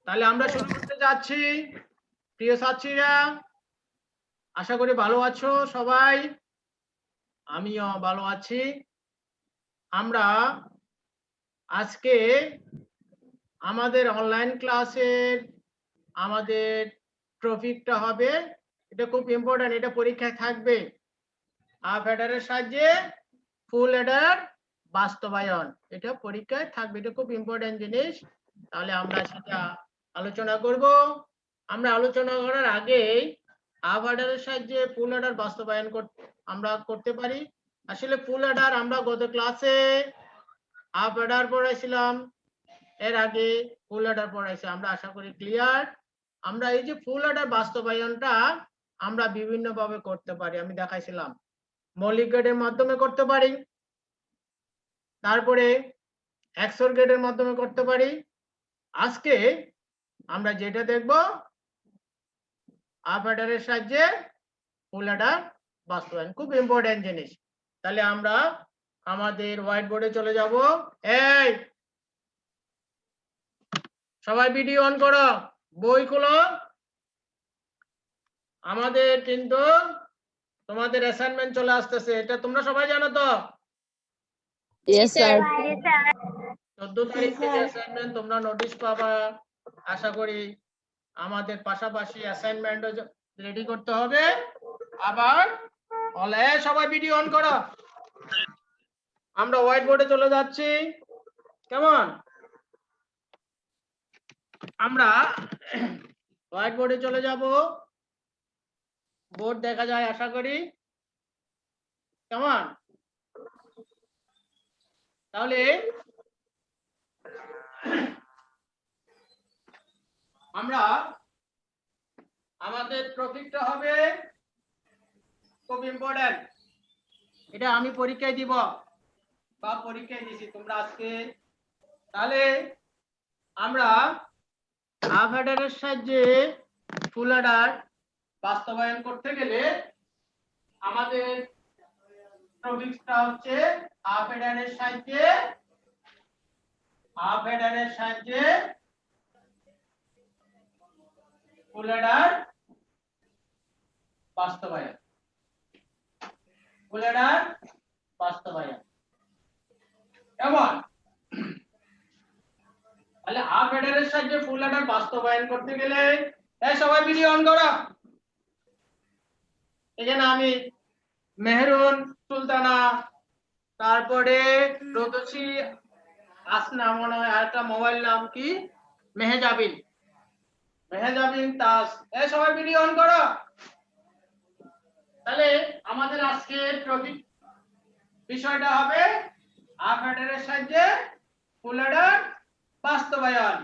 তাহলে আমরা শুরু করতে যাচ্ছি। প্রিয় ছাত্রীরা, আশা করি ভালো আছো সবাই। আমিও ভালো আছি। আমরা আজকে আমাদের অনলাইন ক্লাসের আমাদের টপিকটা হবে, এটা খুব ইম্পর্টেন্ট, এটা পরীক্ষায় থাকবে। হাফ হেডারের সাহায্যে ফুল হেডার বাস্তবায়ন, এটা পরীক্ষায় থাকবে, এটা খুব ইম্পর্টেন্ট জিনিস। তাহলে আমরা সেটা আলোচনা করব। আমরা আলোচনা করার আগে হাফ হেডারের সাহায্যে ফুল হেডার বাস্তবায়ন আমরা করতে পারি। আসলে ফুল হেডার আমরা গত ক্লাসে হাফ হেডার পড়াইছিলাম, এর আগে ফুল হেডার পড়াইছি। আমরা আশা করি ক্লিয়ার। আমরা এই যে ফুল হেডার বাস্তবায়নটা আমরা বিভিন্ন ভাবে করতে পারি, আমি দেখাইছিলাম। মৌলিক গ্রেডের মাধ্যমে করতে পারি, তারপরে এক্সর গ্রেডের মাধ্যমে করতে পারি। আজকে আমরা যেটা দেখব হাফ হেডারের সাহায্যে ফুল হেডার বাস্তবায়ন, খুব ইম্পর্টেন্ট জিনিস। তাহলে আমরা আমাদের হোয়াইট বোর্ডে চলে যাব। এই সবাই ভিডিও অন করো, বই খোলো। আমাদের কিন্তু তোমাদের অ্যাসাইনমেন্ট চলে আসতেছে, এটা তোমরা সবাই জানো তো? Yes, sir. 14 তারিখ থেকে অ্যাসাইনমেন্ট তোমরা নোটিশ পাবা। আশা করি আমাদের পাশাপাশি অ্যাসাইনমেন্টও রেডি করতে হবে। আবার সবাই ভিডিও অন করো। আমরা হোয়াইট বোর্ডে চলে যাচ্ছি, কেমন? আমরা হোয়াইট বোর্ডে চলে যাব। বোর্ড দেখা যায় আশা করি, কেমন? তাহলে আমরা আমাদের টপিকটা হবে খুব ইম্পর্টেন্ট, এটা আমি পরীক্ষায় দিব বা পরীক্ষায় দিছি তোমরা আজকে। তাহলে আমরা হাফ হেডারের সাহায্যে ফুল হেডার বাস্তবায়ন করতে গেলে আমাদের টপিকটা হচ্ছে হাফ হেডারের সাহায্যে ফুল হেডার বাস্তবায়ন। ফুল হেডার বাস্তবায়ন কেমন? তাহলে হাফ হেডারের সাহায্যে ফুল হেডার বাস্তবায়ন করতে গেলে সবাই ভিডিও অন করো। এখানে আমি মেহরুন সুলতানা, তারপরে রতসী আসনা, মনে হয় আরেকটা মোবাইল নাম কি, মেহেজাবিন তাস, সবাই ভিডিও অন করো। তাহলে আমাদের আজকের টপিক বিষয়টা হবে হাফ হেডারের সাহায্যে ফুল হেডার বাস্তবায়ন।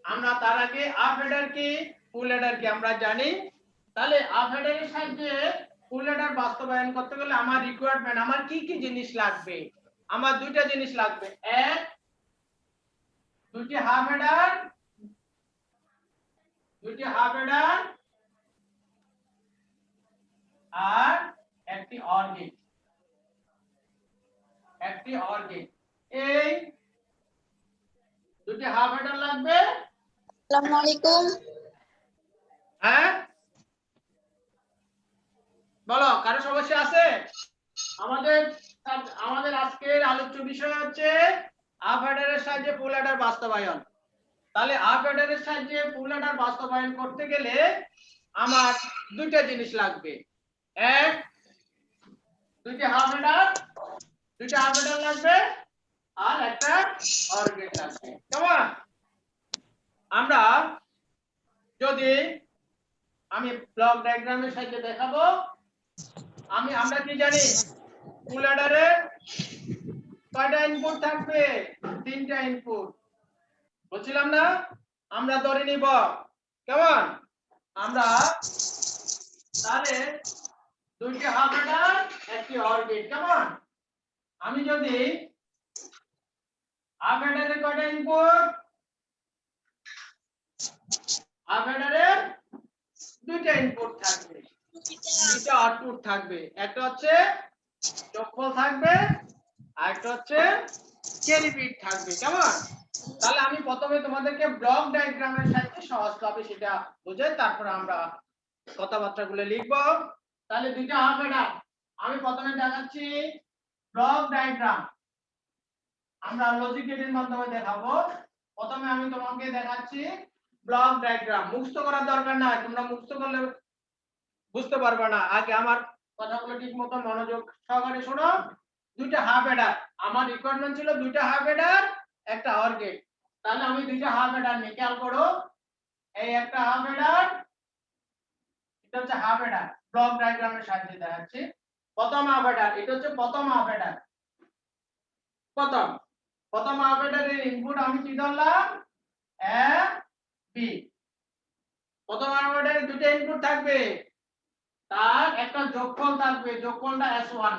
আমরা তার আগে হাফ হেডার কি ফুল হেডার কি আমরা জানি। তাহলে হাফ হেডারের সাহায্যে ফুল হেডার বাস্তবায়ন করতে গেলে আমার রিকোয়ারমেন্ট, আমার কি কি জিনিস লাগবে? আমার দুইটা জিনিস লাগবে, এক দুটি হাফ হেডার আর একটি অর গেট। এই দুটি হাফ হেডার লাগবে। আসসালামু আলাইকুম। হ্যাঁ বলো, কারো সমস্যা আছে? আমাদের আজকের আলোচ্য বিষয় হচ্ছে হাফ হেডারের সাহায্যে ফুল হেডার বাস্তবায়ন। তাহলে হাফ হেডারের সাহায্যে ফুল হেডার বাস্তবায়ন করতে গেলে আমার দুইটা জিনিস লাগবে, এক দুইটা হাফ হেডার লাগবে আর একটা অর গেট লাগবে, কেমন? আমরা যদি আমি ব্লক ডায়াগ্রামের সাহায্যে দেখাবো। আমরা কি জানি, ফুল হেডারে কয়টা ইনপুট থাকবে? তিনটা ইনপুট, বুঝছিলাম না? আমরা ধরে নিব, কেমন? আমরা তাহলে দুইটি হাফ হেডার একটি অর গেট, কেমন? আমি যদি হাফ হেডারে কয়টা ইনপুট, হাফ হেডারে দুইটা ইনপুট থাকবে, দুইটা আউটপুট থাকবে, একটা হচ্ছে যোগফল থাকবে আর একটা হচ্ছে ক্যারি বিট থাকবে, কেমন? তাহলে আমি প্রথমে তোমাদেরকে ব্লক ডায়াগ্রামের সাহায্যে সহজভাবে সেটা বুঝাই, তারপর আমরা কথাবার্তাগুলো লিখব। তাহলে দুইটা হাফ হেডার আমি প্রথমে দেখাচ্ছি ব্লক ডায়াগ্রাম, আমরা লজিক গেটের মাধ্যমে দেখাবো। প্রথমে আমি তোমাকে দেখাচ্ছি ব্লক ডায়াগ্রাম। মুখস্থ করার দরকার নাই, তোমরা মুখস্থ করলে বুঝতে পারবে না। আগে আমার কথাগুলো ঠিকমতো মনোযোগ সহকারে শোনো। দুইটা হাফ হেডার, আমার রিকোয়ারমেন্ট ছিল দুইটা হাফ হেডার একটা অর গেট। তাহলে আমি দুইটা হাফ হেডার নিয়ে খেয়াল করো, এই একটা হাফ হেডার, এটা হচ্ছে হাফ হেডার, ব্লক ডায়াগ্রামের সাহায্যে দেখাচ্ছি। প্রথম হাফ হেডার, এটা হচ্ছে প্রথম হাফ হেডার। প্রথম হাফ হেডারের ইনপুট আমি কি ধরলাম, এ বি। প্রথম হাফ হেডারে দুটো ইনপুট থাকবে, তার একটা যোগফল থাকবে, যোগফলটা s1।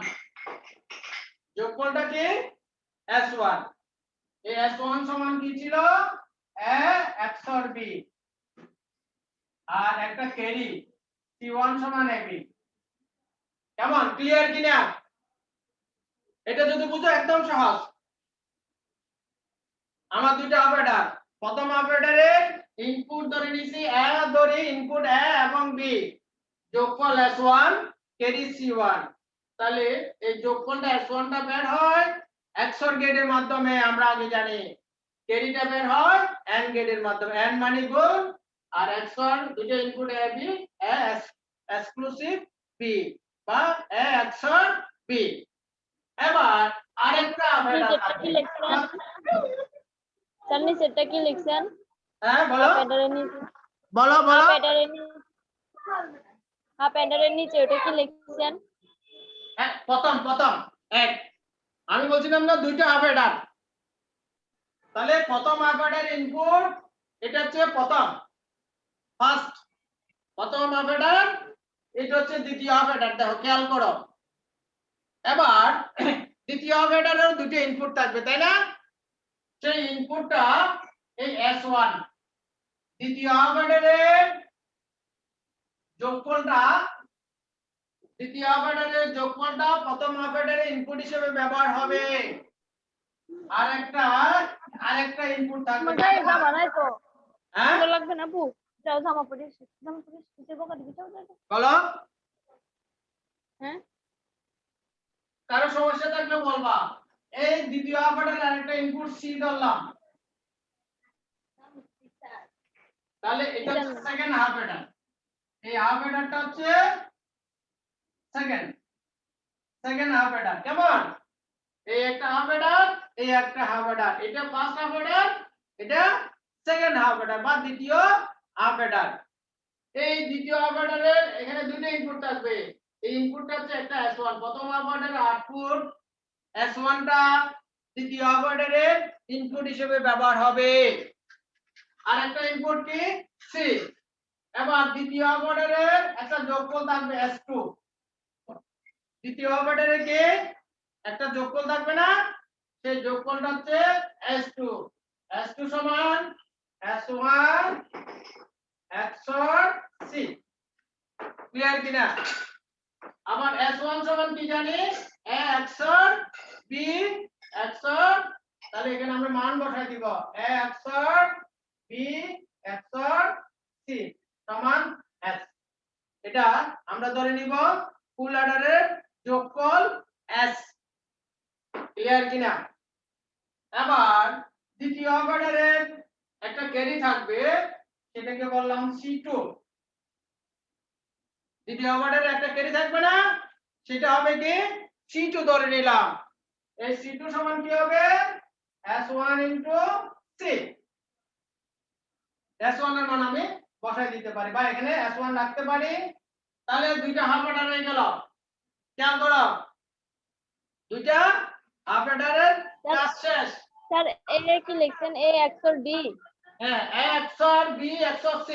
যোগফলটা কি s1। এই s1 সমান কি ছিল, a xor b, আর একটা ক্যারি c1 সমান ab। কেমন, ক্লিয়ার কিনা? এটা যদি বুঝো একদম সহজ। আমার দুইটা অপারেটর, প্রথম অপারেটরের ইনপুট ধরে নিছি a, ধরি ইনপুট a এবং b, যোগফল s1 ক্যারি c1। তাহলে এই যোগফলটা s1 টা বের হয় XOR গেটের মাধ্যমে। আমরা আগে জানি ক্যারিটা বের হয় AND গেটের মাধ্যমে, AND মানে গুণ, আর XOR দুটো input a b, a exclusive b বা a XOR b। এবার আরেকটা অপারেটর কি লিখছেন স্যার, নিচেরটা কি লিখছেন? হ্যাঁ বলো হাফ হেডারের নিচে, বলো হাফ বলো। হেডারের নিচে, হাফ হেডারের নিচে ওটা কি লিখছেন? হ্যাঁ প্রথম এক, আমি বলছিলাম না দুইটা হাফ হেডার। তাহলে প্রথম হাফ হেডার ইনপুট, এটা হচ্ছে প্রথম ফার্স্ট প্রথম হাফ হেডার, এটা হচ্ছে দ্বিতীয় হাফ হেডার। দেখো খেয়াল করো, এবার দ্বিতীয় হাফ হেডারেও দুটো ইনপুট থাকবে, তাই না? সেই ইনপুটটা এই s1, দ্বিতীয় হাফ হেডারের যোগফলটা, দ্বিতীয় হাফ হেডারের যোগফলটা প্রথম হাফ হেডারের ইনপুট হিসেবে ব্যবহার হবে। আরেকটা ইনপুট থাকবে, মজাই জামা নাই তো, হ্যাঁ ভালো লাগবে না আপু? যাও জামা পরে নিচে বকা দিবি, যাও যাও যাও। বলো। হ্যাঁ, কারো সমস্যা থাকলে বলবা। এই দ্বিতীয় হাফ হেডারের আরেকটা ইনপুট সি ধরলাম, তাহলে এটা হচ্ছে সেকেন্ড হাফ হেডার। এই হাফ হেডারটা হচ্ছে সেকেন্ড হাফ হেডার। কেমন, এই একটা হাফ হেডার, এই একটা হাফ হেডার, এটা ফার্স্ট হাফ হেডার, এটা সেকেন্ড হাফ হেডার বা দ্বিতীয় হাফ হেডার। এই দ্বিতীয় হাফ হেডারের এখানে দুটো ইনপুট থাকবে। এই ইনপুটটা হচ্ছে একটা s1, প্রথম হাফ হেডারের আউটপুট s1 টা দ্বিতীয় হাফ হেডারের ইনপুট হিসেবে ব্যবহার হবে। আর একটা ইনপুট কি c। এবার দ্বিতীয় হাফ হেডারের একটা যোগফল থাকবে s2। দ্বিতীয় হাফ হেডারে কি একটা যোগফল থাকবে না, সেই যোগফলটা হচ্ছে s2। s2 সমান s1 XOR c। ক্লিয়ার কিনা? আবার s1 সমান কি জানি, a XOR b XOR, তাহলে এখানে আমরা মান বসাই দিব, a XOR b XOR c সমান s। এটা আমরা ধরে নিব ফুল অ্যাডারের যোগফল s। ক্লিয়ার কিনা? এবার দ্বিতীয় অর্ডারের একটা ক্যারি থাকবে, সেটাকে বললাম c2। দ্বিতীয় অর্ডারের একটা ক্যারি থাকবে না, সেটা হবে কি c2 ধরে নিলাম। এই c2 সমান কি হবে, s1 c। s1 এর মান আমি বসাই দিতে পারি বা এখানে s1 রাখতে পারি। তাহলে দুইটা হাফ অর্ডার হয়ে গেল। খেয়াল করো, দুইটা হাফ অর্ডারের কাজ শেষ। স্যার এ কি লিখছেন, a XOR b? হ্যাঁ, a XOR b XOR c।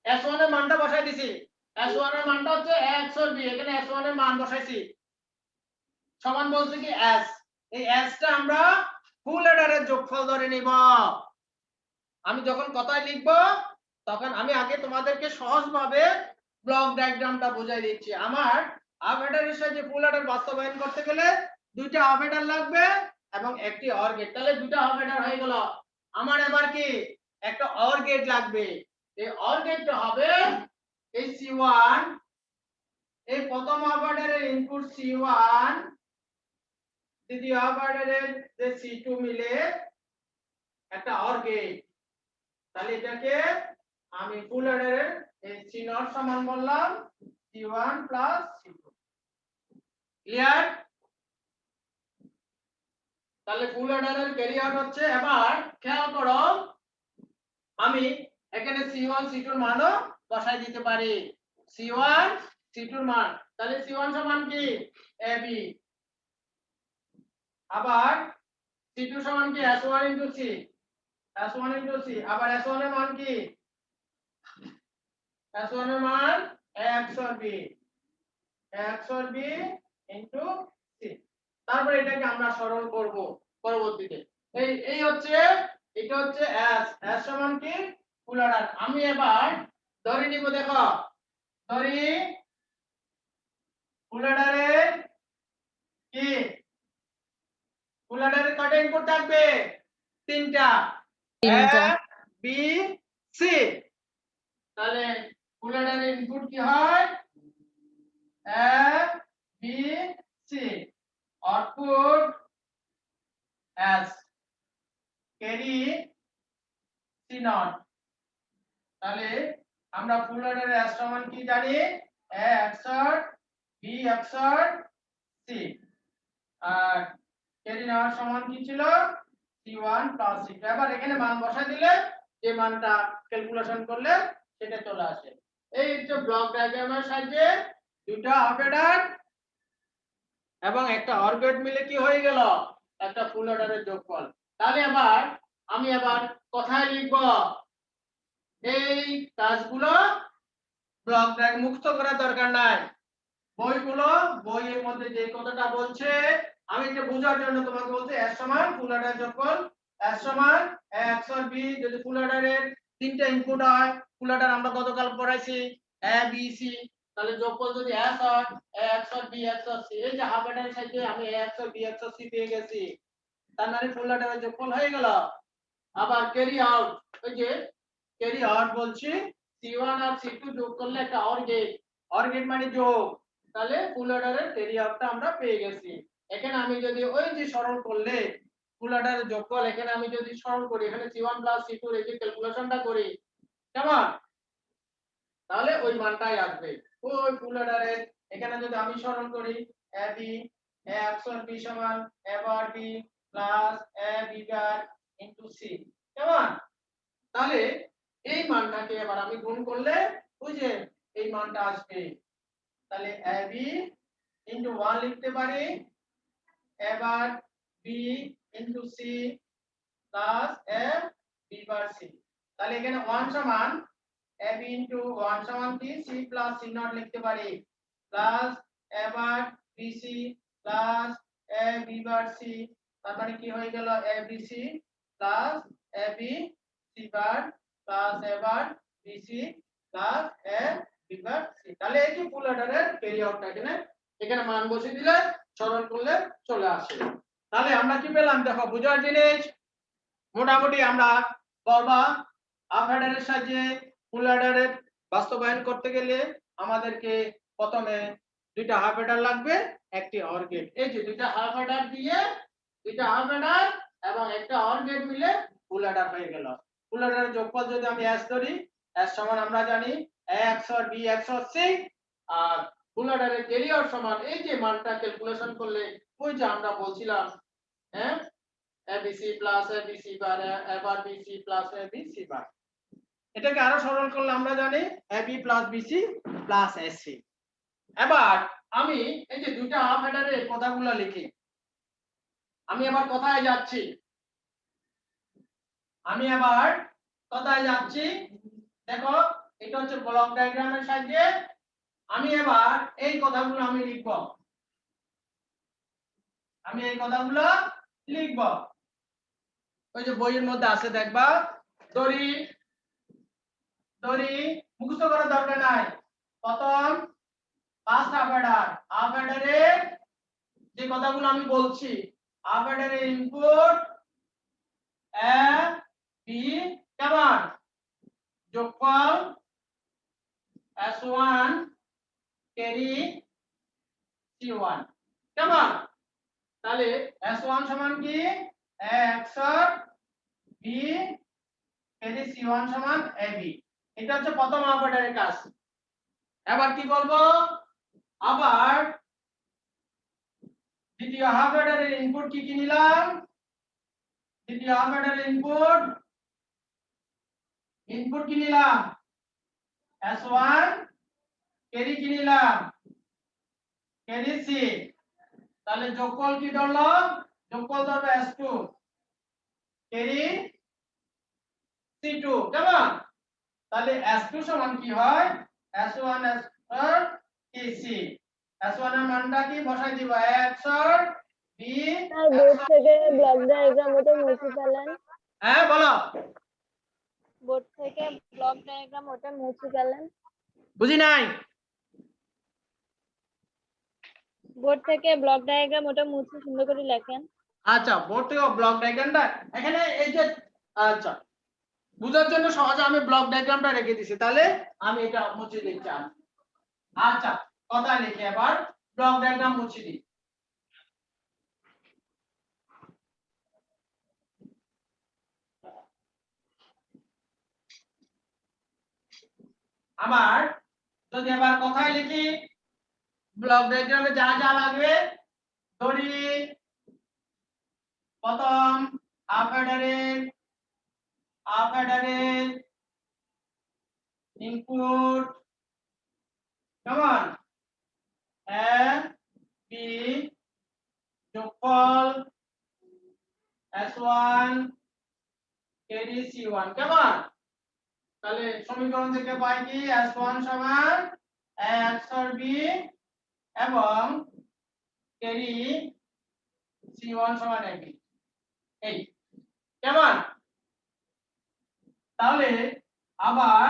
s1 এর মানটা বসাই দিছি, s1 এর মানটা হচ্ছে a XOR b, এখানে s1 এর মান বসাইছি, সমান বলছে কি s। এই s টা আমরা ফুল অ্যাডারের যোগফল ধরে নিব। আমি যখন কথায় লিখব তখন আমি আগে তোমাদেরকে সহজভাবে ব্লক ডায়াগ্রামটা বুঝাই দিচ্ছি। আমার হাফ অ্যাডারের সাথে ফুল অ্যাডার বাস্তবায়ন করতে গেলে দুইটা হাফ অ্যাডার লাগবে এবং একটি অর গেট। তাহলে দুইটা হাফ অ্যাডার হয়ে গেল। আমার এবার কি একটা অর গেট লাগবে। এই অর গেটটা হবে এই C1, এই প্রথম অপারেটরের ইনপুট C1, দ্বিতীয় অপারেটরের যে C2 মিলে একটা অর গেট। তাহলে এটাকে আমি ফুল অর্ডারের এই C0 সমান বললাম C1 প্লাস C2। ক্লিয়ার? তাহলে ফুল অর্ডারের ক্যারি আউট হচ্ছে। এবার খেয়াল করো, আমি এখানে C1 C2 এর মানও বসাই দিতে পারি। C1 C2 এর মান, তাহলে C1 সমান কি AB, আবার C2 সমান কি S1 into C, S1 into C, আবার S1 এর মান কি S1 এর মান A XOR B, A XOR B into C। তারপরে এটাকে আমরা সরল করব পরবর্তীতে। এই হচ্ছে, এটা হচ্ছে S, S সমান কি ফুল অর্ডার। আমি এবার ধরে নিব, দেখো ধরি ফুল অর্ডারের কি ফুল অর্ডারের কয়টা ইনপুট থাকবে? তিনটা, A B C। তাহলে ফুল অর্ডারের ইনপুট কি হয় A B C, output S, carry C0। তাহলে আমরা ফুল অর্ডারের S সমান কি জানি? A XOR B XOR C, R carry নেওয়ার সমান কি ছিল C1 প্লাস C2। এবার এখানে মান বসাই দিলে যে মানটা ক্যালকুলেশন করলে সেটা চলে আসে। এই হচ্ছে ব্লক ডায়াগ্রামের সাহায্যে দুটো অপারেটর এবং একটা অর গেট মিলে কি হয়ে গেল একটা ফুল অর্ডারের যোগফল। তাহলে আমি কথায় লিখব, এই কাজগুলো ব্লক ডায়াগ্রাম মুখস্থ করার দরকার নাই। বইয়ের মধ্যে যে কথাটা বলছে আমি এটা বোঝার জন্য তোমাকে বলছি S সমান ফুল অর্ডার যোগফল, S সমান A XOR B। যদি ফুল অর্ডারের তিনটা ইনপুট হয়, ফুল অর্ডার আমরা গতকাল পড়াইছি A B C, তাহলে যোগফল যদি S হয় A XOR B XOR C, এই যে হাফ অর্ডারের সাথে আমি A XOR B XOR C পেয়ে গেছি, তার মানে ফুল অর্ডারের যোগফল হয়ে গেল। আবার ক্যারি আউট, ওই যে ক্যারি আউট বলছি C1 আর C2 যোগ করলে একটা অর গেট মানে যোগ, তাহলে ফুল অর্ডারের ক্যারি আউটটা আমরা পেয়ে গেছি। এখানে আমি যদি ওই যে সরল করলে ফুল অর্ডারের যোগফল, এখানে আমি যদি সরল করি, এখানে C1 প্লাস C2 এর এই যে ক্যালকুলেশনটা করি, কেমন, তাহলে ওই মানটাই আসবে। ওই ফুল অর্ডারের এখানে যদি আমি সরল করি AB A XOR B সমান A bar B plus A B bar into C, কেমন, তাহলে এই মানটাকে এবার আমি গুণ করলে ওই যে এই মানটা আসবে। তাহলে AB ইনটু 1 লিখতে পারি এবার B into C plus A B bar C। তাহলে এখানে 1 সমান AB ইনটু 1 সমান কি C প্লাস C নট লিখতে পারি, প্লাস এবার BC plus A B bar C। তার মানে কি হয়ে গেল ABC প্লাস AB C বার প্লাস এবার BC plus A B bar C। তাহলে এই যে ফুল অর্ডারের ক্যারি আউটটা এখানে মান বসিয়ে দিলে সরল করলে চলে আসে। তাহলে আমরা কি পেলাম দেখো, বুঝার জিনিস মোটামুটি আমরা করবা হাফ অর্ডারের সাহায্যে ফুল অর্ডারের বাস্তবায়ন করতে গেলে আমাদেরকে প্রথমে দুইটা হাফ অর্ডার লাগবে, একটি অর গেট। এই যে দুইটা হাফ অর্ডার দিয়ে দুইটা হাফ অর্ডার এবং একটা অর গেট মিলে ফুল অর্ডার হয়ে গেল। ফুল অর্ডারের যোগফল যদি আমি S ধরি, S সমান আমরা জানি A XOR B XOR C, আর ফুল অর্ডারের ক্যারি আউট সমান এই যে মানটা ক্যালকুলেশন করলে ওই যে আমরা বলছিলাম হ্যাঁ ABC প্লাস ABC বার এবার BC প্লাস ABC বার। এটাকে আরো সরল করলে আমরা জানি AB plus BC plus AC। এবার আমি এই যে দুইটা হাফ অর্ডারের কথাগুলো লিখি। আমি এবার কোথায় যাচ্ছি দেখো, এটা হচ্ছে ব্লক ডায়াগ্রামের সাহায্যে আমি এবার এই কথাগুলো আমি লিখব। ওই যে বইয়ের মধ্যে আছে দেখবা, দড়ি মুখস্থ করার দরকার নাই। প্রথম ফার্স্ট হাফ অর্ডারের যে কথাগুলো আমি বলছি, হাফ অর্ডারের ইনপুট A ক্যারি C1 কেমন? তাহলে S1 সমান কি A XOR B carry C1 সমান AB। এটা হচ্ছে প্রথম হাফ অর্ডারের কাজ। এবার কি বলবো? আবার দ্বিতীয় হাফ অর্ডারের ইনপুট কি নিলাম? দ্বিতীয় হাফ অর্ডারের ইনপুট কি নিলাম? S1 ক্যারি কি নিলাম? Carry C। তাহলে যোগফল কি ধরলো? যোগফল ধরবে S2 ক্যারি C2 কেমন? তাহলে S2 সমান কি হয়? S1 XOR C। S1 এর মানটা কি বসাই দিব? A XOR B। Sir board থেকে ব্লক ডায়াগ্রাম ওটা মুছে ফেলেন। হ্যাঁ বলো। বোর্ড থেকে ব্লক ডায়াগ্রাম ওটা মুছে ফেলেন। বুঝি নাই। বোর্ড থেকে ব্লক ডায়াগ্রাম ওটা মুছে সুন্দর করে লেখেন। আচ্ছা বোর্ড থেকে ব্লক ডায়াগ্রামটা এখানে এই যে আচ্ছা বুঝার জন্য সহজে আমি ব্লক ডায়াগ্রামটা রেখে দিছি, তাহলে আমি এটা মুছে দিচ্ছি। আচ্ছা কথা লিখে এবার ব্লক ডায়াগ্রাম মুছে দিই। আমার যদি এবার কথায় লিখি ব্লক ডায়াগ্রামে যা যা লাগবে ধরি প্রথম হাফ অর্ডারের ইনপুট কেমন? A B যোগফল S1 ক্যারি C1 কেমন? তাহলে সমীকরণ থেকে পাই কি S1 সমান A XOR B এবং ক্যারি C1 সমান AB। এই কেমন? তাহলে আবার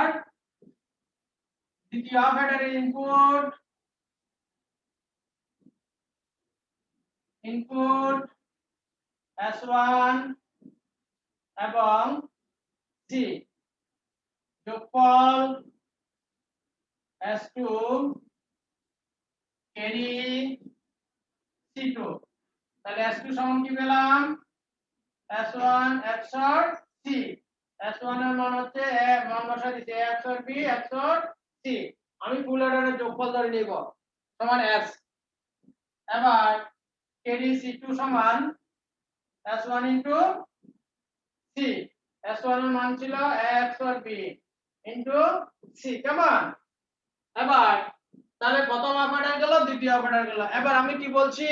দ্বিতীয় হাফ অর্ডারের ইনপুট S1 এবং C যোগফল S2 ক্যারি C2। তাহলে S2 সমান কি পেলাম? S1 XOR C। S1 এর মান হচ্ছে A, মান বসাই দিছি A XOR B XOR C। আমি ফুল অর্ডারের যোগফল ধরে নিব সমান S। এবার ক্যারি C2 সমান S1 ইনটু C। S1 এর মান ছিল A XOR B into C কেমন? এবার তাহলে প্রথম হাফ অর্ডার গেল, দ্বিতীয় হাফ অর্ডার গেল। এবার আমি কি বলছি?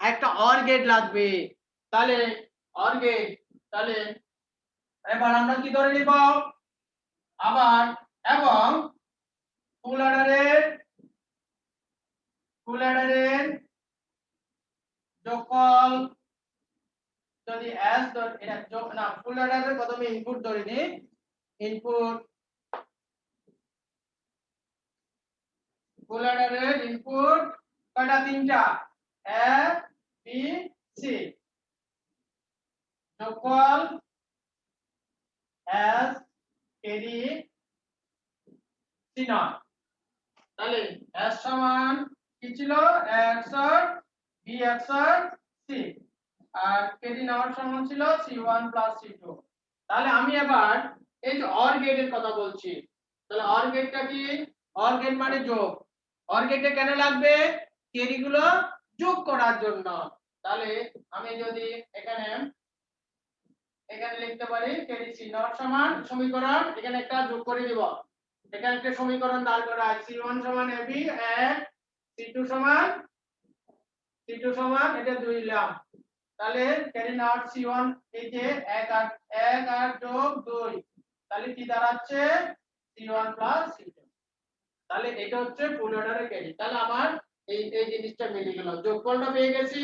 একটা OR গেট লাগবে। তাহলে OR গেট, তাহলে এবার আমরা কি ধরে নিব? আবার এবং ফুল অর্ডারের যোগফল যদি S এটা যোগ না, ফুল অর্ডারের প্রথমে ইনপুট ধরে নি। ইনপুট ফুল অর্ডারের ইনপুট কয়টা? তিনটা A B C যোগফল S ক্যারি C0। তাহলে S সমান কি ছিল? A XOR B XOR C R carry নেওয়ার সমান ছিল C1 C2। তাহলে আমি এবার এই যে OR গেটের কথা বলছি। তাহলে OR গেটটা কি? OR গেট মানে যোগ। OR গেটে কেন লাগবে? ক্যারি গুলো যোগ করার জন্য। তাহলে আমি যদি এখানে লিখতে পারি ক্যারি C0 সমান সমীকরণ এখানে একটা যোগ করে দিব। এখানে একটা সমীকরণ দাঁড় করা আছে C1 সমান AB এক, C2 সমান এটা 2 নিলাম। তাহলে ক্যারি নট C1 এই যে 1 আর যোগ 2, তাহলে কি দাঁড়াচ্ছে? C1 C2। তাহলে এটা হচ্ছে ফুল অর্ডারের ক্যারি। তাহলে আমার এই জিনিসটা মিলে গেল, যোগফলটা পেয়ে গেছি।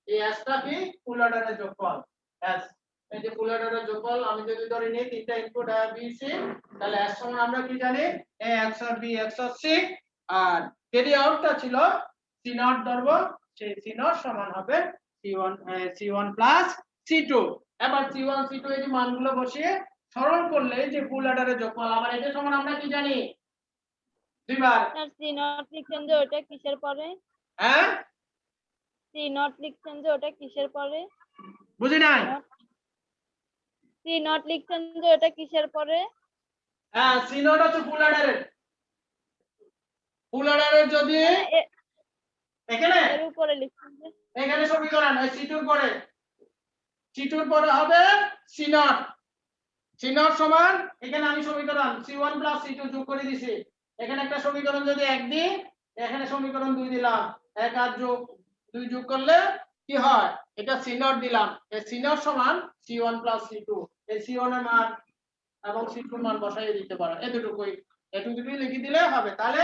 এই S টা কি? ফুল অর্ডারের যোগফল S। এই যে ফুল অর্ডারের যোগফল আমি যদি ধরে নিই তিনটা ইনপুট A B C, তাহলে S সমান আমরা কি জানি? A XOR B XOR C R carry আউটটা ছিল C0 ধরব, সেই C0 সমান হবে C1 C2। এবার C1 C2 এই যে মানগুলো বসিয়ে সরল করলে যে ফুল অর্ডারের যোগফল, আবার এটা সমান আমরা কি জানি? দুইবার। স্যার সি নট লিখছেন যে ওটা কিসের পরে? হ্যাঁ সি নট লিখছেন যে ওটা কিসের পরে? বুঝি নাই। সি নট লিখছেন যে ওটা কিসের পরে? হ্যাঁ সি নোট হচ্ছে ফুল অর্ডারের। ফুল অর্ডারের যদি এখানে এর উপরে লিখছেন যে এখানে সমীকরণ C2 পরে C2 পরে হবে সি নট। সি নট সমান এখানে আমি সমীকরণ C1 প্লাস C2 যোগ করে দিছি। এখানে একটা সমীকরণ যদি 1 দিই, এখানে সমীকরণ 2 দিলাম। 1 আর যোগ 2 যোগ করলে কি হয়? এটা সি নট দিলাম। এই সি নট সমান C1 প্লাস C2। এই C1 এর মান এবং C2 এর মান বসাইয়ে দিতে পারো। এতটুকুই এতটুকুই লিখে দিলে হবে। তাহলে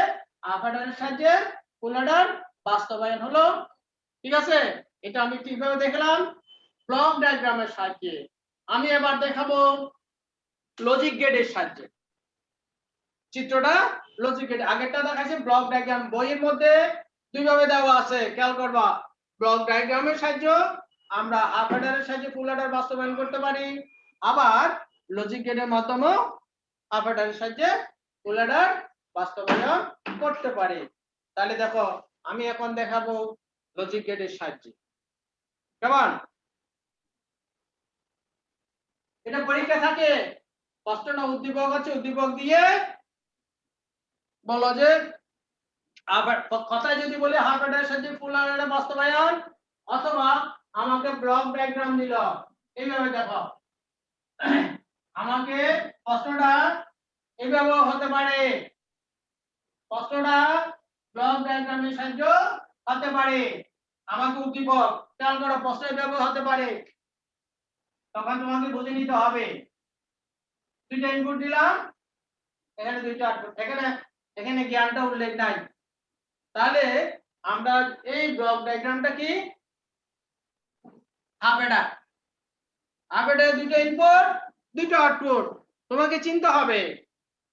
আপারেটরের সাহায্যে ফুল অর্ডার বাস্তবায়ন হলো। ঠিক আছে? এটা আমি কিভাবে দেখলাম? ব্লক ডায়াগ্রামের সাহায্যে। আমি এবার দেখাবো লজিক গেটের সাহায্যে। চিত্রটা লজিক গেট, আগেরটা দেখাইছে ব্লক ডায়াগ্রাম। বইয়ের মধ্যে দুইভাবে দেওয়া আছে, খেয়াল করবা। ব্লক ডায়াগ্রামের সাহায্যে আমরা হাফ অ্যাডারের সাহায্যে ফুল অ্যাডার বাস্তবায়ন করতে পারি, আবার লজিক গেটের মাধ্যমে হাফ অ্যাডারের সাহায্যে ফুল অ্যাডার বাস্তবায়ন করতে পারি। তাহলে দেখো আমি এখন দেখাবো লজিক গেটের সাহায্যে। কেমন? এটা পরীক্ষা থাকে, প্রশ্নটা উদ্দীপক আছে, উদ্দীপক দিয়ে বলো যে আবার কথায় যদি বলি হাফ অ্যাডারের সাহায্যে ফুল অ্যাডার বাস্তবায়ন, অথবা আমাকে ব্লক ডায়াগ্রাম দিল, এইভাবে দেখো আমাকে প্রশ্নটা এইভাবে হতে পারে, প্রশ্নটা ব্লক ডায়াগ্রামের সাহায্যে হতে পারে। আমাকে উদ্দীপক খেয়াল করো, প্রশ্ন এইভাবে হতে পারে, তখন তোমাকে বুঝে নিতে হবে। দুইটা ইনপুট দিলাম, এখানে দুইটা আউটপুট, এখানে এখানে জ্ঞানটা উল্লেখ নাই। তাহলে আমরা এই ব্লক ডায়াগ্রামটা কি হাফ অ্যাডার, হাফ অ্যাডারে দুটো ইনপুট দুটো আউটপুট তোমাকে চিনতে হবে।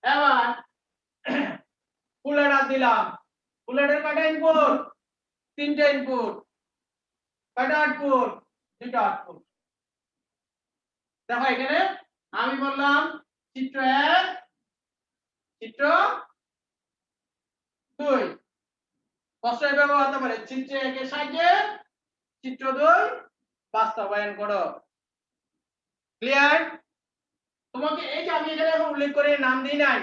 এবার ফুল অ্যাডার দিলাম, ফুল অ্যাডার কয়টা ইনপুট? তিনটা ইনপুট, কয়টা আউটপুট? দুটো আউটপুট। দেখো এখানে আমি বললাম চিত্র 1 চিত্র 2, প্রশ্ন এভাবে হতে পারে, চিত্র 1 এর সাহায্যে চিত্র 2 বাস্তবায়ন করো। ক্লিয়ার? তোমাকে এই যে আমি এখানে এখন উল্লেখ করে নাম দিই নাই,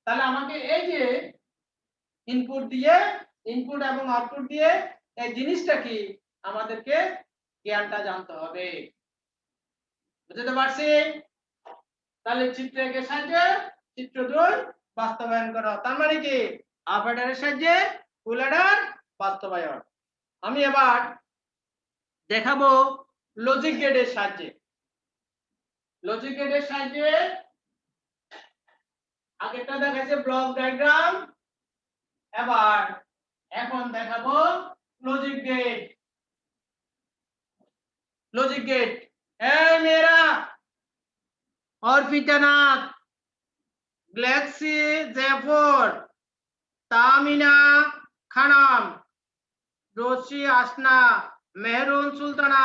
তাহলে আমাকে এই যে ইনপুট দিয়ে, ইনপুট এবং আউটপুট দিয়ে এই জিনিসটা কি আমাদেরকে জ্ঞানটা জানতে হবে। বুঝতে পারছি? তাহলে চিত্র 1 এর সাহায্যে চিত্র 2 বাস্তবায়ন করো। তার মানে কি হাফ অ্যাডারের সাহায্যে ফুল অ্যাডার বাস্তবায়ন। আমি এবার দেখাবো লজিক গেটের সাহায্যে। লজিক গেটের সাহায্যে আগেরটা দেখাইছে ব্লক ডায়াগ্রাম, এবার এখন দেখাবো লজিক গেট। लॉजिक गेट है मेरा অর্পিতা নাথ, গ্যালাক্সি জেফর, তামিনা খানম, রশি আসনা, মেহরুন সুলতানা।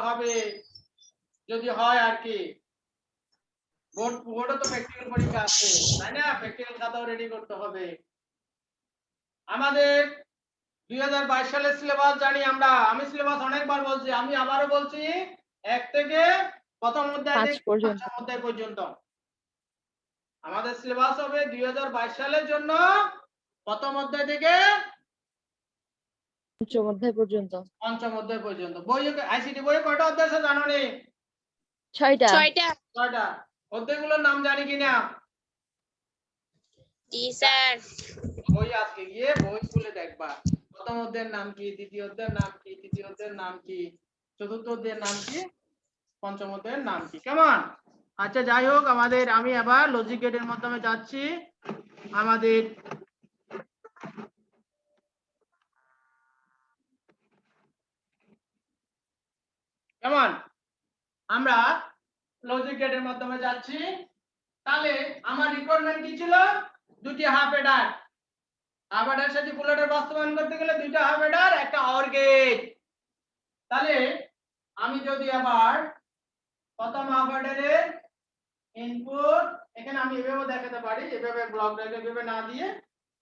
হবে যদি হয় আর কি, বোর্ডে তো প্র্যাকটিক্যাল পরীক্ষা আছে তাই না, প্র্যাকটিক্যাল খাতাও রেডি করতে হবে। আমাদের 2022 সালের সিলেবাস জানি আমরা, আমি সিলেবাস অনেকবার বলছি, আমি আবারও বলছি 1 থেকে প্রথম অধ্যায় থেকে 5ম অধ্যায় পর্যন্ত আমাদের সিলেবাস হবে 2022 সালের জন্য প্রথম অধ্যায় থেকে পঞ্চম অধ্যায় পর্যন্ত। পঞ্চম অধ্যায় পর্যন্ত। বই আইসিটি বই কয়টা অধ্যায় আছে জানো নি? 6টা। 6টা। অধ্যায়গুলোর নাম জানি কিনা? জি স্যার। বই আজকে গিয়ে বই খুলে দেখবা, প্রথম অধ্যায়ের নাম কি, দ্বিতীয় অধ্যায়ের নাম কি, তৃতীয় অধ্যায়ের নাম কি, চতুর্থ অধ্যায়ের নাম কি, পঞ্চম অধ্যায়ের নাম কি। কেমন? আচ্ছা যাই হোক, আমাদের আমি আবার লজিক গেটের মাধ্যমে যাচ্ছি। আমাদের কেমন, আমরা লজিক গেটের মাধ্যমে যাচ্ছি। তাহলে আমার রিকোয়ারমেন্ট কি ছিল? দুটি হাফ অ্যাডার, হাফ অ্যাডারের সাথে ফুল অ্যাডার বাস্তবায়ন করতে গেলে দুইটা হাফ অ্যাডার একটা অর গেট। তাহলে আমি যদি আবার প্রথম হাফ অর্ডারের ইনপুট এখানে আমি এভাবে দেখাতে পারি, এভাবে ব্লক ডায়াগ্রাম এভাবে না দিয়ে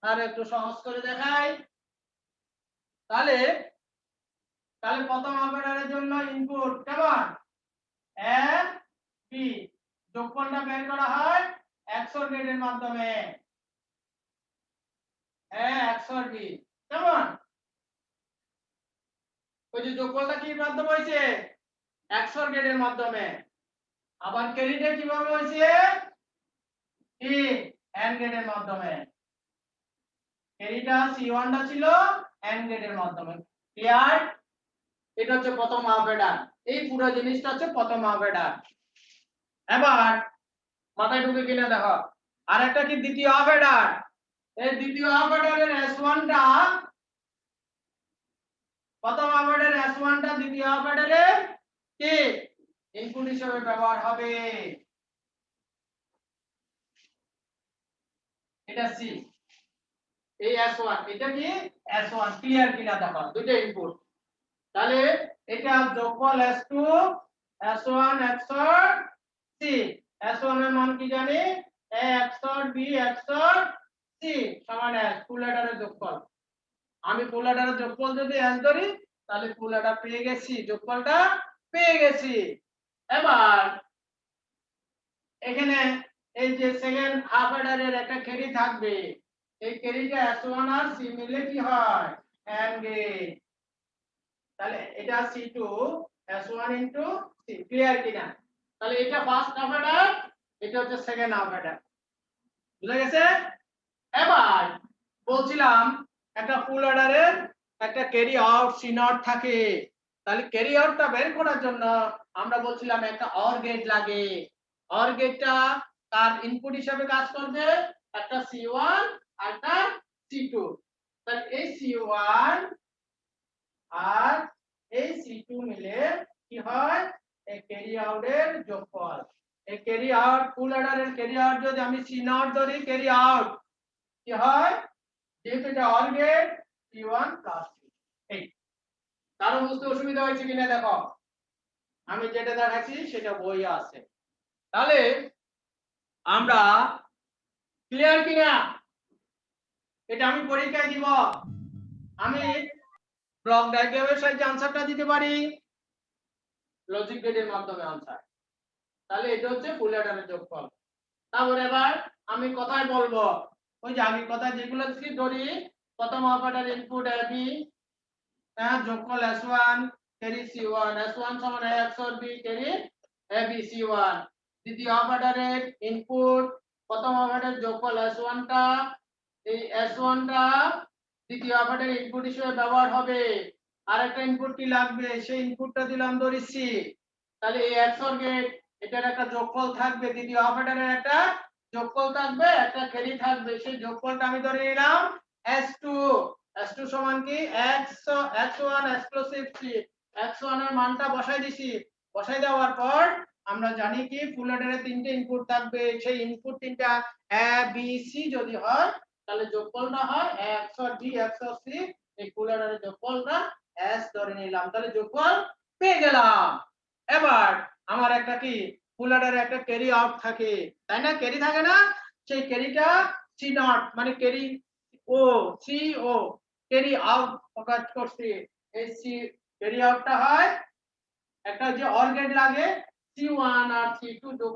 আর একটু সহজ করে দেখাই। তাহলে তাহলে প্রথম হাফ অর্ডারের জন্য ইনপুট কেমন এ বি, যোগফলটা বের করা হয় XOR গেটের মাধ্যমে এ XOR বি। কেমন ওই যে যোগফলটা কি মাধ্যমে হইছে XOR গেটের মাধ্যমে। আবার ক্যারিটা কিভাবে হইছে কি AND গেটের মাধ্যমে। ক্যারিটা C1 টা ছিল AND গেটের মাধ্যমে। ক্লিয়ার? এটা হচ্ছে প্রথম হাফ অর্ডার, এই পুরো জিনিসটা হচ্ছে প্রথম হাফ অর্ডার। এবার মাথায় ঢুকে কিনা দেখো আরেকটা কি দ্বিতীয় হাফ অর্ডার। এই দ্বিতীয় হাফ অর্ডারের S1 টা প্রথম হাফ অর্ডারের S1 টা দ্বিতীয় হাফ অর্ডারে কি ইনপুট হিসেবে ব্যবহার হবে। এটা সি, এই S1 এটা কি S1। ক্লিয়ার কিনা দেখো দুটো ইনপুট। তাহলে এটা যোগফল S2 S1 XOR C। S1 এর মান কি জানি A XOR B XOR C সমান S, ফুল অ্যাডারের যোগফল। আমি ফুল অ্যাডারের যোগফল যদি S ধরি তাহলে ফুল অ্যাডার পেয়ে গেছি, যোগফলটা পেয়ে গেছি। এবার এখানে এই যে সেকেন্ড হাফ অর্ডারের একটা ক্যারি থাকবে, এই ক্যারিটা S1 আর C মিলে কি হয় AND গেট। তাহলে এটা C2 S1 into C। Clear কিনা? তাহলে এটা ফার্স্ট হাফ অর্ডার, এটা হচ্ছে সেকেন্ড হাফ অর্ডার। বুঝা গেছে? এবার বলছিলাম একটা ফুল অর্ডারের একটা ক্যারি আউট C0 থাকে। তাহলে ক্যারি আউটটা বের করার জন্য আমরা বলছিলাম একটা অর গেট লাগে। অর গেটটা তার ইনপুট হিসেবে কাজ করবে একটা C1 আর একটা C2। তাহলে এই C1 আর এই C2 মিলে কি হয় এই ক্যারি আউটের যোগফল। এই ক্যারি আউট ফুল অর্ডারের ক্যারি আউট যদি আমি C0 ধরি, ক্যারি আউট কি হয় যেহেতু এটা or gate C1 plus C। এই কারো বুঝতে অসুবিধা হয়েছে কিনা দেখো, আমি যেটা দেখাচ্ছি সেটা বইয়ে আছে। তাহলে আমরা ক্লিয়ার কিনা এটা আমি পরীক্ষায় দিব। আমি ব্লক ডায়াগ্রামের সাহায্যে আনসারটা দিতে পারি, লজিক গেটের মাধ্যমে আনসার। তাহলে এটা হচ্ছে ফুল অ্যাডারের যোগফল। তারপর এবার আমি কথায় বলবো ওই যে আমি কথা যেগুলো ধরি প্রথম অপারেটর ইনপুট AB যোগফল S1 ক্যারি C1 S1 সমান A XOR B carry AB C1। দ্বিতীয় অপারেটরের ইনপুট প্রথম অপারেটরের যোগফল S1 টা, এই S1 টা দ্বিতীয় অপারেটরের ইনপুট হিসেবে ব্যবহার হবে। আরেকটা ইনপুট কি লাগবে সেই ইনপুটটা দিলাম ধরি C। তাহলে এই XOR গেট এটার একটা যোগফল থাকবে, দ্বিতীয় অপারেটরের একটা যোগফল থাকবে, একটা ক্যারি থাকবে, সেই যোগফলটা আমি ধরে নিলাম S2। S2 সমান কি X1 এক্সক্লুসিভ C। X1 এর মানটা বসাই দিছি, বসাই দেওয়ার পর আমরা জানি কি ফুল অ্যাডারে তিনটে ইনপুট থাকবে, সেই ইনপুট তিনটা A B C যদি হয় তাহলে যোগফলটা হয় A XOR B XOR C। এই ফুল অ্যাডারের যোগফলটা S ধরে নিলাম, তাহলে যোগফল পেয়ে গেলাম। এবার আমার একটা কি ফুল অ্যাডারে একটা ক্যারি আউট থাকে, তাই না? ক্যারি থাকে না? সেই ক্যারিটা C0 মানে ক্যারি ও সি ও ক্যারি আউট প্রকাশ করছি। এই সি ক্যারি আউটটা হয় একটা যে অর গেট লাগে C1 আর C2 যোগ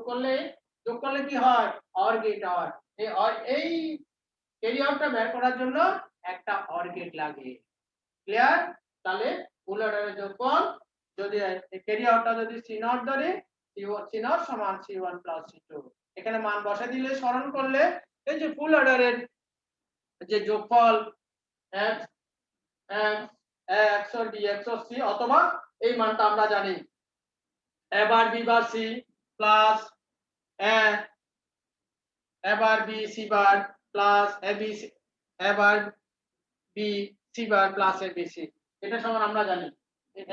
করলে কি হয় অর গেট হয়। এই ক্যারি আউটটা বের করার জন্য একটা অর গেট লাগে। ক্লিয়ার? তাহলে ফুল অর্ডারের যোগফল যদি ক্যারি আউটটা যদি C0 ধরে C0 সমান C1 প্লাস C2। এখানে মান বসা দিলে সরল করলে এই যে ফুল অর্ডারের যে যোগফল x XOR B XOR C অথবা এই মানটা আমরা জানি a bar b bar c plus a bar b c bar plus a bar b c bar plus abc। এটা সমান আমরা জানি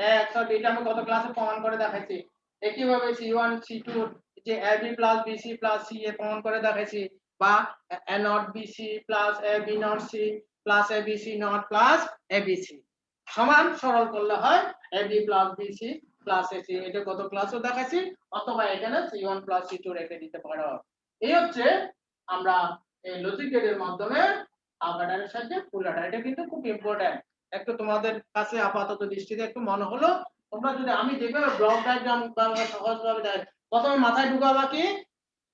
a XOR b, এটা আমি গত ক্লাসে প্রমাণ করে দেখাইছি। একইভাবে C1 C2 যে ab plus bc plus c এ প্রমাণ করে দেখাইছি, বা a not bc plus a b not c plus ABC not plus ABC সমান সরল করলে হয় AB plus BC plus AC. এটা কত ক্লাসও দেখাচ্ছি, অথবা এখানে সি1 প্লাস সি2 রেখে দিতে পারো। এই হচ্ছে আমরা এই লজিক গেটের মাধ্যমে হাফ অ্যাডারের সাহায্যে ফুল অ্যাডার। এটা কিন্তু খুব ইম্পর্টেন্ট, একটু তোমাদের কাছে আপাতত দৃষ্টিতে একটু মনে হলো। তোমরা যদি আমি যেভাবে ব্লক ডায়াগ্রাম বা সহজভাবে দেখ, প্রথমে মাথায় ঢুকাবা কি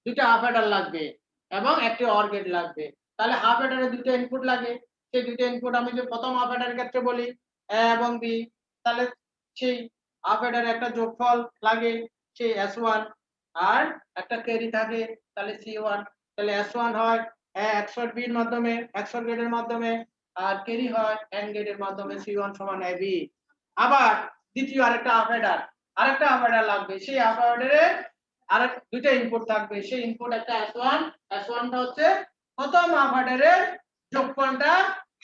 দুইটা হাফ অ্যাডার লাগবে এবং একটি অর গেট লাগবে। তাহলে হাফ অ্যাডারে দুটো ইনপুট লাগে, সেই দুটো ইনপুট আমি যে প্রথম হাফ অ্যাডারের ক্ষেত্রে বলি এ এবং বি, তাহলে সেই হাফ অ্যাডারে একটা যোগফল লাগে সেই S1 আর একটা ক্যারি থাকে তাহলে C1। তাহলে S1 হয় XOR B এর মাধ্যমে, XOR গেটের মাধ্যমে, আর ক্যারি হয় AND গেটের মাধ্যমে C1 সমান AB। আবার দ্বিতীয় আরেকটা হাফ অ্যাডার লাগবে, সেই হাফ অ্যাডারে আরেক দুইটা ইনপুট থাকবে, সেই ইনপুট একটা S1 টা হচ্ছে প্রথম হাফ অ্যাডারের যোগফলটা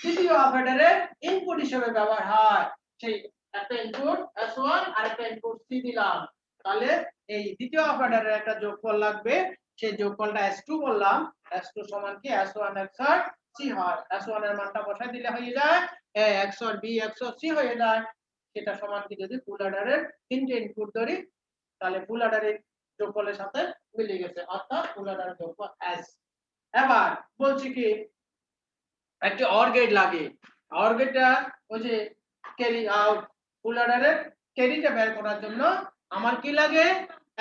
দ্বিতীয় হাফ অ্যাডারের ইনপুট হিসেবে ব্যবহার হয়। সেই একটা ইনপুট S1 আর একটা ইনপুট C দিলাম, তাহলে এই দ্বিতীয় হাফ অ্যাডারের একটা যোগফল লাগবে, সেই যোগফলটা S2 বললাম। S2 সমান কি S1 XOR C হয়। S1 এর মানটা বসাই দিলে হয়ে যায় A XOR B XOR C হয়ে যায়। সেটা সমান কি যদি ফুল অ্যাডারের তিনটে ইনপুট ধরি তাহলে ফুল অ্যাডারের যোগফলের সাথে মিলে গেছে, অর্থাৎ ফুল অ্যাডারের যোগফল S। এবার বলছি কি একটি অর গেট লাগে, অর গেটটা ওই যে ক্যারি আউট ফুল অ্যাডারের ক্যারিটা বের করার জন্য আমার কি লাগে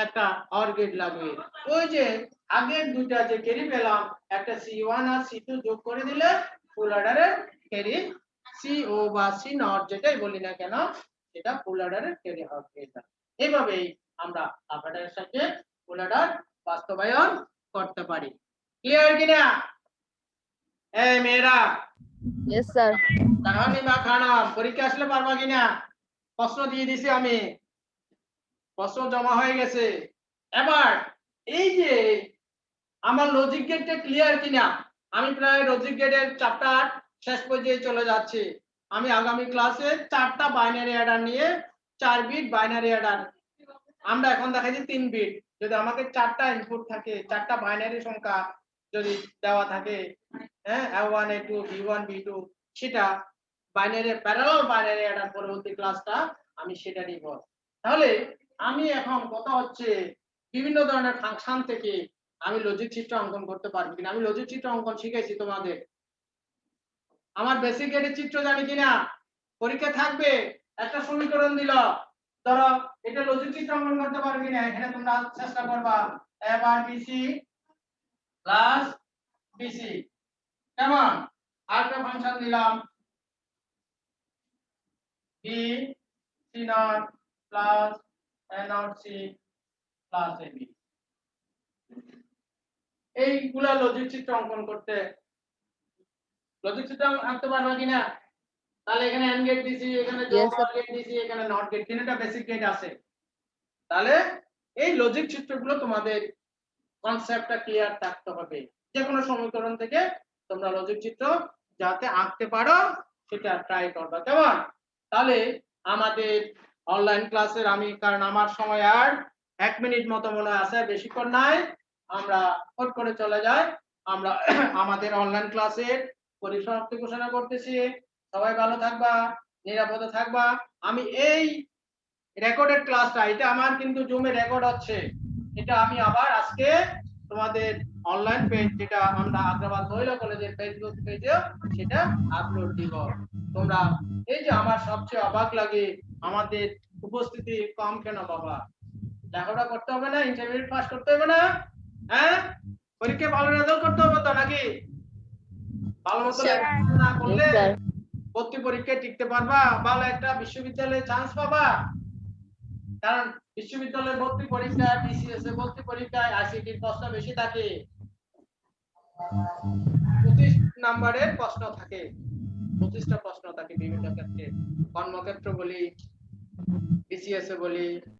একটা অর গেট লাগে। ওই যে আগের দুইটা যে ক্যারি পেলাম একটা C1 আর C2 যোগ করে দিলে ফুল অ্যাডারের ক্যারি CO বা C নট যেটাই বলি না কেন সেটা ফুল অ্যাডারের ক্যারি হবে। এইভাবেই আমরা হাফ অ্যাডারের সাথে ফুল অ্যাডার বাস্তবায়ন করতে পারি। ক্লিয়ার কিনা এই মেয়েরা? Yes sir. তাহলে বা খানা পরীক্ষা আসলে পারবা কিনা? প্রশ্ন দিয়ে দিছি আমি, প্রশ্ন জমা হয়ে গেছে। এবার এই যে আমার লজিক গেটটা ক্লিয়ার কিনা, আমি প্রায় লজিক গেটের চ্যাপ্টার শেষ পর্যায়ে চলে যাচ্ছি। আমি আগামী ক্লাসে 4টা বাইনারি অ্যাডার নিয়ে 4 বিট বাইনারি অ্যাডার, আমরা এখন দেখাচ্ছি 3 বিট। যদি আমাকে 4টা ইনপুট থাকে, 4টা বাইনারি সংখ্যা যদি দেওয়া থাকে, হ্যাঁ A1 A2 B1 B2, সেটা বাইনারি প্যারালাল বাইনারি অ্যাডার পরবর্তী ক্লাসটা আমি সেটা নিব। তাহলে আমি এখন কথা হচ্ছে বিভিন্ন ধরনের ফাংশন থেকে আমি লজিক চিত্র অঙ্কন করতে পারবো কিনা। আমি লজিক চিত্র অঙ্কন শিখাইছি তোমাদের, আমার বেসিক গেটের চিত্র জানি কিনা পরীক্ষা থাকবে। একটা সমীকরণ দিল, ধরো এটা লজিক চিত্র অঙ্কন করতে পারবে কিনা এখানে তোমরা চেষ্টা করবা। a bar bc plus bc কেমন, আরেকটা ফাংশন দিলাম b c not plus a not c plus ab। এইগুলা লজিক চিত্র অঙ্কন করতে লজিক চিত্র আঁকতে পারবা কিনা? তাহলে এখানে এন্ড গেট দিছি, এখানে যোগ অর গেট দিছি, এখানে নট গেট, তিনটা বেসিক গেট আছে। তাহলে এই লজিক চিত্রগুলো তোমাদের কনসেপ্টটা ক্লিয়ার থাকতে হবে। যে কোনো সমীকরণ থেকে তোমরা লজিক চিত্র যাতে আঁকতে পারো সেটা ট্রাই করবা, কেমন? তাহলে আমাদের অনলাইন ক্লাসের আমি, কারণ আমার সময় আর 1 মিনিট মতো মনে আছে, বেশিক্ষণ নাই, আমরা ফট করে চলে যাই। আমরা আমাদের অনলাইন ক্লাসের পরিসমাপ্তি ঘোষণা করতেছি। সবাই ভালো থাকবা, নিরাপদে থাকবা। আমি এই রেকর্ডেড ক্লাসটা, এটা আমার কিন্তু জুমে রেকর্ড হচ্ছে, এটা আমি আবার আজকে তোমাদের অনলাইন পেজ যেটা আমরা আগ্রাবাদ মহিলা কলেজের ফেসবুক পেজে সেটা আপলোড দিব। তোমরা এই যে আমার সবচেয়ে অবাক লাগে আমাদের উপস্থিতি কম কেন বাবা? লেখাপড়া করতে হবে না? ইন্টারমিডিয়েট পাস করতে হবে না? হ্যাঁ, পরীক্ষায় ভালো রেজাল্ট করতে হবে তো নাকি? ভালো মতো লেখাপড়া না করলে ভর্তি পরীক্ষায় টিকতে পারবা? ভালো একটা বিশ্ববিদ্যালয়ে চান্স পাবা? কারণ বিশ্ববিদ্যালয়ের ভর্তি পরীক্ষা, টিসিএস এর ভর্তি পরীক্ষায় আইসিটির প্রশ্ন বেশি থাকে, 25 নম্বরের প্রশ্ন থাকে, 25টা প্রশ্ন থাকে বিভিন্ন ক্ষেত্রে, কর্মক্ষেত্র বলি, বিসিএস এ বলি,